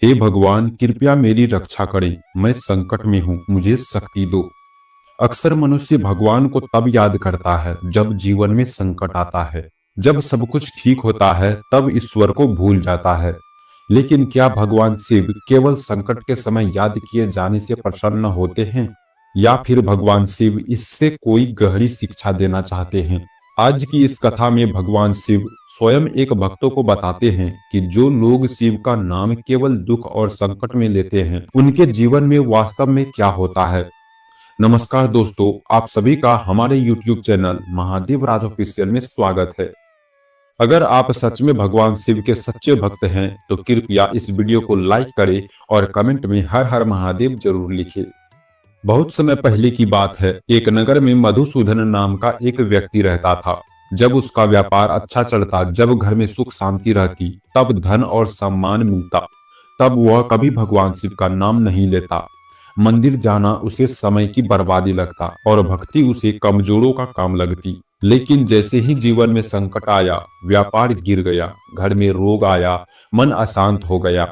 हे भगवान, कृपया मेरी रक्षा करें। मैं संकट में हूँ, मुझे शक्ति दो। अक्सर मनुष्य भगवान को तब याद करता है जब जीवन में संकट आता है। जब सब कुछ ठीक होता है तब ईश्वर को भूल जाता है। लेकिन क्या भगवान शिव केवल संकट के समय याद किए जाने से प्रसन्न होते हैं, या फिर भगवान शिव इससे कोई गहरी शिक्षा देना चाहते हैं? आज की इस कथा में भगवान शिव स्वयं एक भक्तों को बताते हैं कि जो लोग शिव का नाम केवल दुख और संकट में लेते हैं, उनके जीवन में वास्तव में क्या होता है। नमस्कार दोस्तों, आप सभी का हमारे YouTube चैनल महादेव राज ऑफिशियल में स्वागत है। अगर आप सच में भगवान शिव के सच्चे भक्त हैं तो कृपया इस वीडियो को लाइक करें और कमेंट में हर हर महादेव जरूर लिखें। बहुत समय पहले की बात है, एक नगर में मधुसूदन नाम का एक व्यक्ति रहता था। जब उसका व्यापार अच्छा चलता, जब घर में सुख शांति रहती, तब धन और सम्मान मिलता, तब वह कभी भगवान शिव का नाम नहीं लेता। मंदिर जाना उसे समय की बर्बादी लगता और भक्ति उसे कमजोरों का काम लगती। लेकिन जैसे ही जीवन में संकट आया, व्यापार गिर गया, घर में रोग आया, मन अशांत हो गया,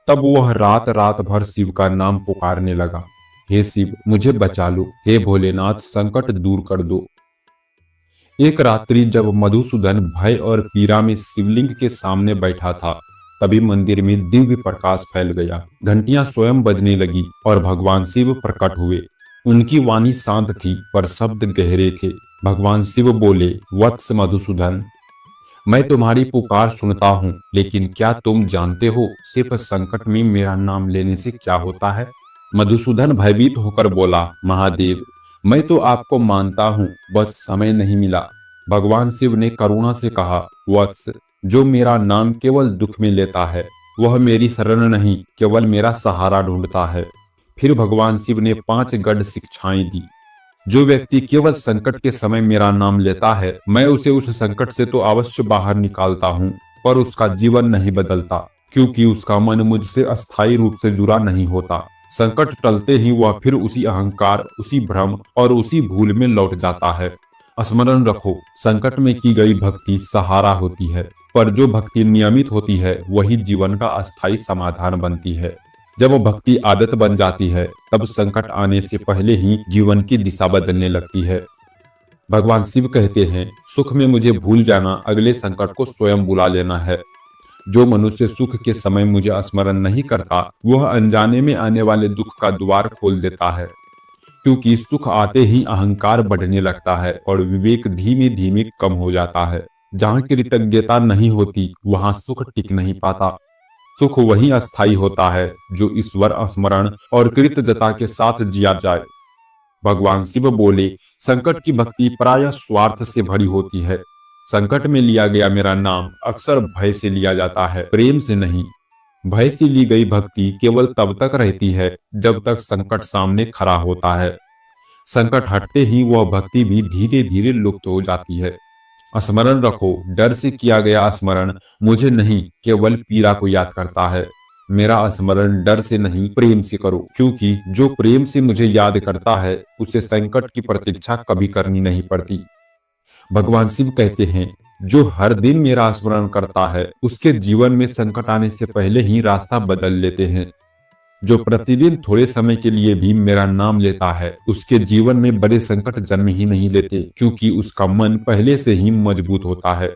तब वह रात रात भर शिव का नाम पुकारने लगा। हे शिव, मुझे बचा लो। हे भोलेनाथ, संकट दूर कर दो। एक रात्रि जब मधुसूदन भय और पीड़ा में शिवलिंग के सामने बैठा था, तभी मंदिर में दिव्य प्रकाश फैल गया। घंटियां स्वयं बजने लगी और भगवान शिव प्रकट हुए। उनकी वाणी शांत थी पर शब्द गहरे थे। भगवान शिव बोले, वत्स मधुसूदन, मैं तुम्हारी पुकार सुनता हूँ, लेकिन क्या तुम जानते हो सिर्फ संकट में मेरा नाम लेने से क्या होता है? मधुसूदन भयभीत होकर बोला, महादेव, मैं तो आपको मानता हूँ, बस समय नहीं मिला। भगवान शिव ने करुणा से कहा, वत्स, जो मेरा नाम केवल दुख में लेता है वह मेरी शरण नहीं, केवल मेरा सहारा ढूंढता है। फिर भगवान शिव ने 5 गढ़ शिक्षाएं दी। जो व्यक्ति केवल संकट के समय मेरा नाम लेता है, मैं उसे उस संकट से तो अवश्य बाहर निकालता हूँ, पर उसका जीवन नहीं बदलता, क्योंकि उसका मन मुझसे अस्थायी रूप से जुड़ा नहीं होता। संकट टलते ही वह फिर उसी अहंकार, उसी भ्रम और उसी भूल में लौट जाता है। स्मरण रखो, संकट में की गई भक्ति सहारा होती है, पर जो भक्ति नियमित होती है वही जीवन का अस्थायी समाधान बनती है। जब भक्ति आदत बन जाती है, तब संकट आने से पहले ही जीवन की दिशा बदलने लगती है। भगवान शिव कहते हैं, सुख में मुझे भूल जाना, अगले संकट को स्वयं बुला लेना है। जो मनुष्य सुख के समय मुझे स्मरण नहीं करता, वह अनजाने में आने वाले दुख का द्वार खोल देता है, क्योंकि सुख आते ही अहंकार बढ़ने लगता है और विवेक धीमे धीमे कम हो जाता है। जहाँ कृतज्ञता नहीं होती, वहाँ सुख टिक नहीं पाता। सुख वही अस्थायी होता है जो ईश्वर स्मरण और कृतज्ञता के साथ जिया जाए। भगवान शिव बोले, संकट की भक्ति प्रायः स्वार्थ से भरी होती है। संकट में लिया गया मेरा नाम अक्सर भय से लिया जाता है, प्रेम से नहीं। भय से ली गई भक्ति केवल तब तक रहती है जब तक संकट सामने खड़ा होता है। संकट हटते ही वह भक्ति भी धीरे धीरे लुप्त हो जाती है। स्मरण रखो, डर से किया गया स्मरण मुझे नहीं, केवल पीड़ा को याद करता है। मेरा स्मरण डर से नहीं, प्रेम से करो, क्योंकि जो प्रेम से मुझे याद करता है उसे संकट की प्रतीक्षा कभी करनी नहीं पड़ती। भगवान शिव कहते हैं, जो हर दिन मेरा स्मरण करता है उसके जीवन में संकट आने से पहले ही रास्ता बदल लेते हैं। जो प्रतिदिन थोड़े समय के लिए भी मेरा नाम लेता है, उसके जीवन में बड़े संकट जन्म ही नहीं लेते, क्योंकि उसका मन पहले से ही मजबूत होता है।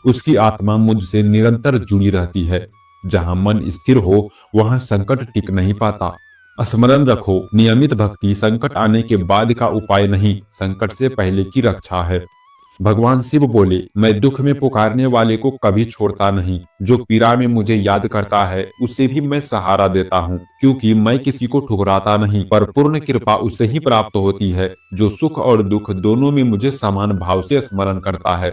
उसकी आत्मा मुझसे निरंतर जुड़ी रहती है। जहाँ मन स्थिर हो वहाँ संकट टिक नहीं पाता। स्मरण रखो, नियमित भक्ति संकट आने के बाद का उपाय नहीं, संकट से पहले की रक्षा है। भगवान शिव बोले, मैं दुख में पुकारने वाले को कभी छोड़ता नहीं। जो पीड़ा में मुझे याद करता है उसे भी मैं सहारा देता हूँ, क्योंकि मैं किसी को ठुकराता नहीं, पर पूर्ण कृपा उसे ही प्राप्त होती है जो सुख और दुख दोनों में मुझे समान भाव से स्मरण करता है।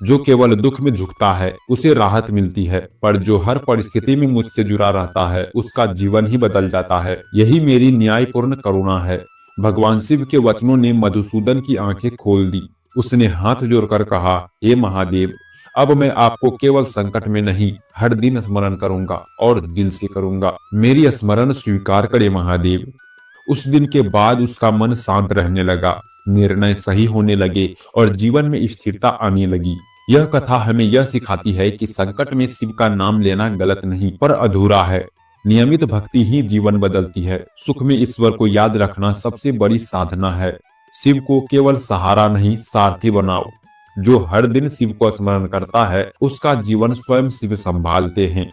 जो केवल दुख में झुकता है उसे राहत मिलती है, पर जो हर परिस्थिति में मुझसे जुड़ा रहता है उसका जीवन ही बदल जाता है। यही मेरी न्यायपूर्ण करुणा है। भगवान शिव के वचनों ने मधुसूदन की आंखें खोल दी। उसने हाथ जोड़कर कहा, हे महादेव, अब मैं आपको केवल संकट में नहीं, हर दिन स्मरण करूंगा और दिल से करूंगा। मेरी स्मरण स्वीकार करे महादेव। उस दिन के बाद उसका मन शांत रहने लगा, निर्णय सही होने लगे और जीवन में स्थिरता आने लगी। यह कथा हमें यह सिखाती है कि संकट में शिव का नाम लेना गलत नहीं, पर अधूरा है। नियमित भक्ति ही जीवन बदलती है। सुख में ईश्वर को याद रखना सबसे बड़ी साधना है। शिव को केवल सहारा नहीं, सारथी बनाओ। जो हर दिन शिव को स्मरण करता है उसका जीवन स्वयं शिव संभालते हैं।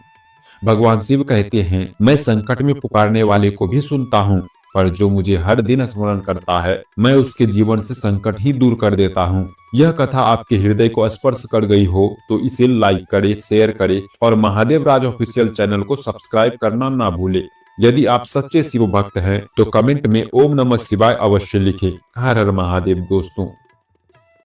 भगवान शिव कहते हैं, मैं संकट में पुकारने वाले को भी सुनता हूँ, पर जो मुझे हर दिन स्मरण करता है मैं उसके जीवन से संकट ही दूर कर देता हूँ। यह कथा आपके हृदय को स्पर्श कर गई हो तो इसे लाइक करे, शेयर करे और महादेव राज ऑफिशियल चैनल को सब्सक्राइब करना ना भूले। यदि आप सच्चे शिव भक्त हैं तो कमेंट में ओम नमः शिवाय अवश्य लिखें। हर हर महादेव दोस्तों।